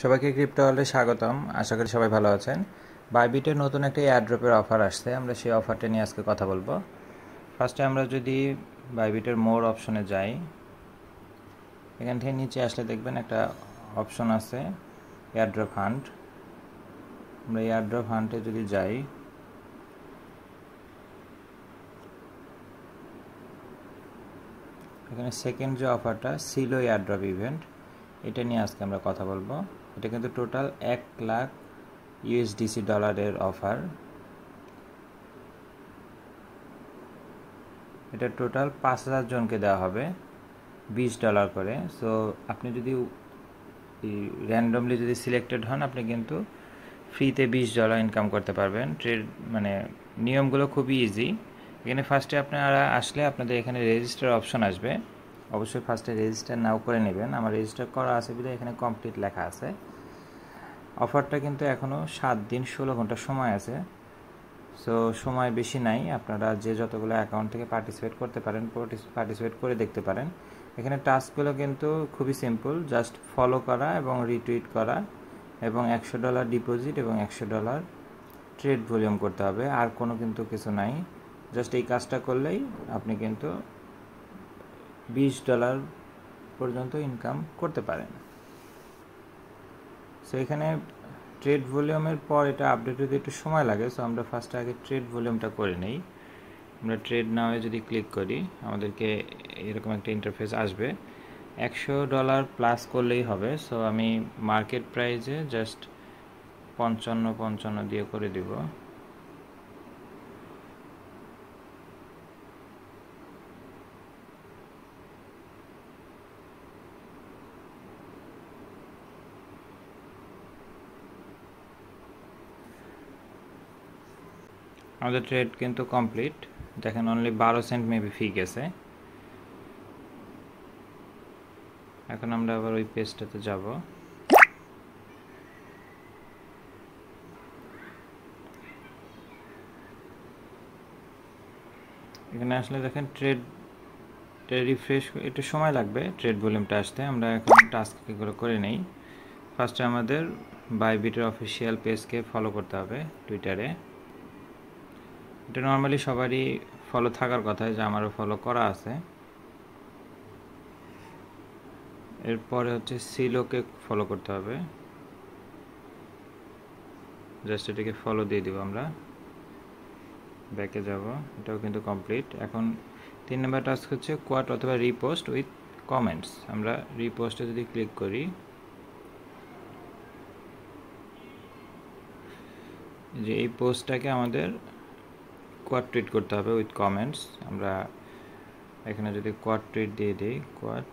সবাইকে ক্রিপ্টো ওয়ার্ল্ডে স্বাগতম। আশা করি সবাই ভালো আছেন। বাইবিটের নতুন একটা এয়ারড্রপের অফার আসছে, আমরা সেই অফারটা নিয়ে আজকে কথা বলবো। ফার্স্টে আমরা যদি বাইবিটের মোর অপশনে যাই, এখান থেকে নিচে আসলে দেখবেন একটা অপশন আছে এয়ারড্রপ হান্ট। আমরা এয়ারড্রপ হান্টে যদি যাই, এখানে সেকেন্ড যে অফারটা সিলো এয়ারড্রপ ইভেন্ট, এটা নিয়ে আজকে আমরা কথা বলবো। এটা কিন্তু টোটাল 1 লাখ ইউএসডিসি ডলারের অফার। এটা টোটাল 5,000 জনকে দেওয়া হবে $20 করে। সো আপনি যদি র্যান্ডমলি যদি সিলেক্টেড হন, আপনি কিন্তু ফ্রিতে $20 ইনকাম করতে পারবেন। নিয়মগুলো খুবই ইজি। এখানে ফার্স্টে আপনারা আসলে আপনাদের এখানে রেজিস্টার অপশন আসবে। অবশ্যই ফার্স্টে রেজিস্টার নাও করে নেবেন। আমার রেজিস্টার করা আছে বিধায় এখানে কমপ্লিট লেখা আছে। অফারটা কিন্তু এখনও 7 দিন 16 ঘন্টা সময় আছে। সো সময় বেশি নাই, আপনারা যে যতগুলো অ্যাকাউন্ট থেকে পার্টিসিপেট করতে পারেন পার্টিসিপেট করে দেখতে পারেন। এখানে টাস্কগুলো কিন্তু খুবই সিম্পল, জাস্ট ফলো করা এবং রিটুইট করা এবং $100 ডিপোজিট এবং $100 ট্রেড ভলিউম করতে হবে। আর কোনো কিন্তু কিছু নাই, জাস্ট এই কাজটা করলেই আপনি কিন্তু $20 পর্যন্ত ইনকাম করতে পারেন। সো এখানে ট্রেড ভলিউমের পর এটা আপডেট হতে একটু সময় লাগে। সো আমরা ফার্স্টে আগে ট্রেড ভলিউমটা করে নেই। আমরা ট্রেড নাওয়ে যদি ক্লিক করি, আমাদেরকে এরকম একটা ইন্টারফেস আসবে। $100 প্লাস করলেই হবে। সো আমি মার্কেট প্রাইসে জাস্ট 55 দিয়ে করে দিব। আমাদের ট্রেড কিন্তু কমপ্লিট। দেখেন অনলি 12 সেন্ট মেবি ফি গেছে। এখন আমরা আবার ওই পেজটাতে যাব। এখানে আসলে দেখেন ট্রেড রিফ্রেশ একটু সময় লাগবে ট্রেড ভলিউমটা আসতে। আমরা এখন টাস্ক এগুলো করে নেই। ফার্স্টে আমাদের বাইবিটের অফিসিয়াল পেজকে ফলো করতে হবে টুইটারে। এটা নর্মালি সবারই ফলো থাকার কথা, যে আমারও ফলো করা আছে। এরপরে হচ্ছে সিলোকে ফলো করতে হবে, জাস্ট এটাকে ফলো দিয়ে দিব। আমরা ব্যাকে যাব, এটাও কিন্তু কমপ্লিট। এখন 3 নম্বর টাস্ক হচ্ছে কোয়াট অথবা রিপোস্ট উইথ কমেন্টস। আমরা রিপোস্টে যদি ক্লিক করি, যে এই পোস্টটাকে আমাদের কোয়াট টুইট করতে হবে উইথ কমেন্টস। আমরা এখানে যদি কোয়াট টুইট দিয়ে দিই, কোয়াট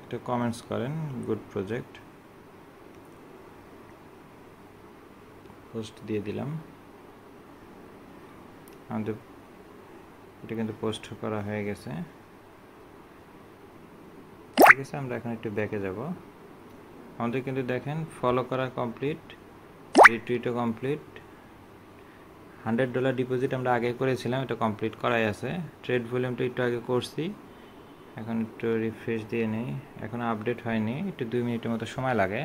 এটা কমেন্টস করেন, গুড প্রজেক্ট, পোস্ট দিয়ে দিলাম। আমাদের এটা কিন্তু পোস্ট করা হয়ে গেছে। ঠিক আছে, আমরা এখন একটু ব্যাকে যাব। আমাদের কিন্তু দেখেন ফলো করা কমপ্লিট, রিটুইটও কমপ্লিট। $100 ডিপোজিট আমরা আগে করেছিলাম, এটা কমপ্লিট করাই আছে। ট্রেড ভলিউমটা একটু আগে করছি। এখন একটু রিফ্রেশ দিয়ে নেই, এখন আপডেট হয়নি, একটু 2 মিনিটের মতো সময় লাগে।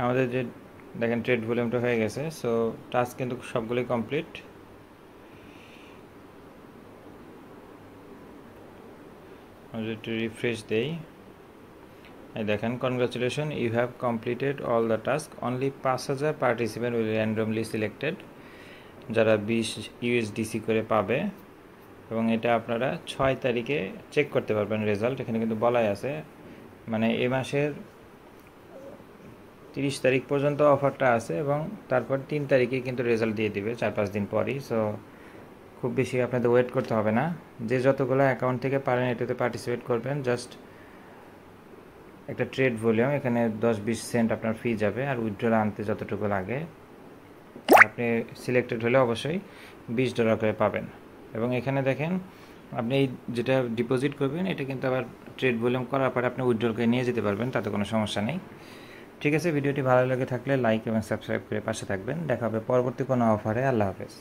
আমাদের যে দেখেন ট্রেড ভলিউমটা হয়ে গেছে। সো টাস্ক কিন্তু সবগুলোই কমপ্লিট। আমরা একটু রিফ্রেশ দেই, দেখেন congratulation, you have completed all the task, only 5,000 participant will randomly selected, যারা 20 ইউএসডিসি করে পাবে। এবং এটা আপনারা 6 তারিখে চেক করতে পারবেন রেজাল্ট। এখানে কিন্তু বলাই আছে, মানে এই মাসের 30 তারিখ পর্যন্ত অফারটা আছে এবং তারপর 3 তারিখে কিন্তু রেজাল্ট দিয়ে দিবে, 4-5 দিন পরই। সো খুব বেশি আপনাদের ওয়েট করতে হবে না। যে যতগুলো অ্যাকাউন্ট থেকে পারেন এটাতে পার্টিসিপেট করবেন। জাস্ট একটা ট্রেড ভলিউম, এখানে 10-20 সেন্ট আপনার ফি যাবে, আর উইথড্রল আনতে যতটুকু লাগে। আপনি সিলেক্টেড হলে অবশ্যই $20 করে পাবেন। এবং এখানে দেখেন আপনি যেটা ডিপোজিট করবেন এটা কিন্তু আবার ট্রেড ভলিউম করার পরে আপনি উইথড্রল করে নিয়ে যেতে পারবেন, তাতে কোনো সমস্যা নেই। ঠিক আছে, ভিডিওটি ভালো লেগে থাকলে লাইক এবং সাবস্ক্রাইব করে পাশে থাকবেন। দেখা হবে পরবর্তী কোনো অফারে। আল্লাহ হাফেজ।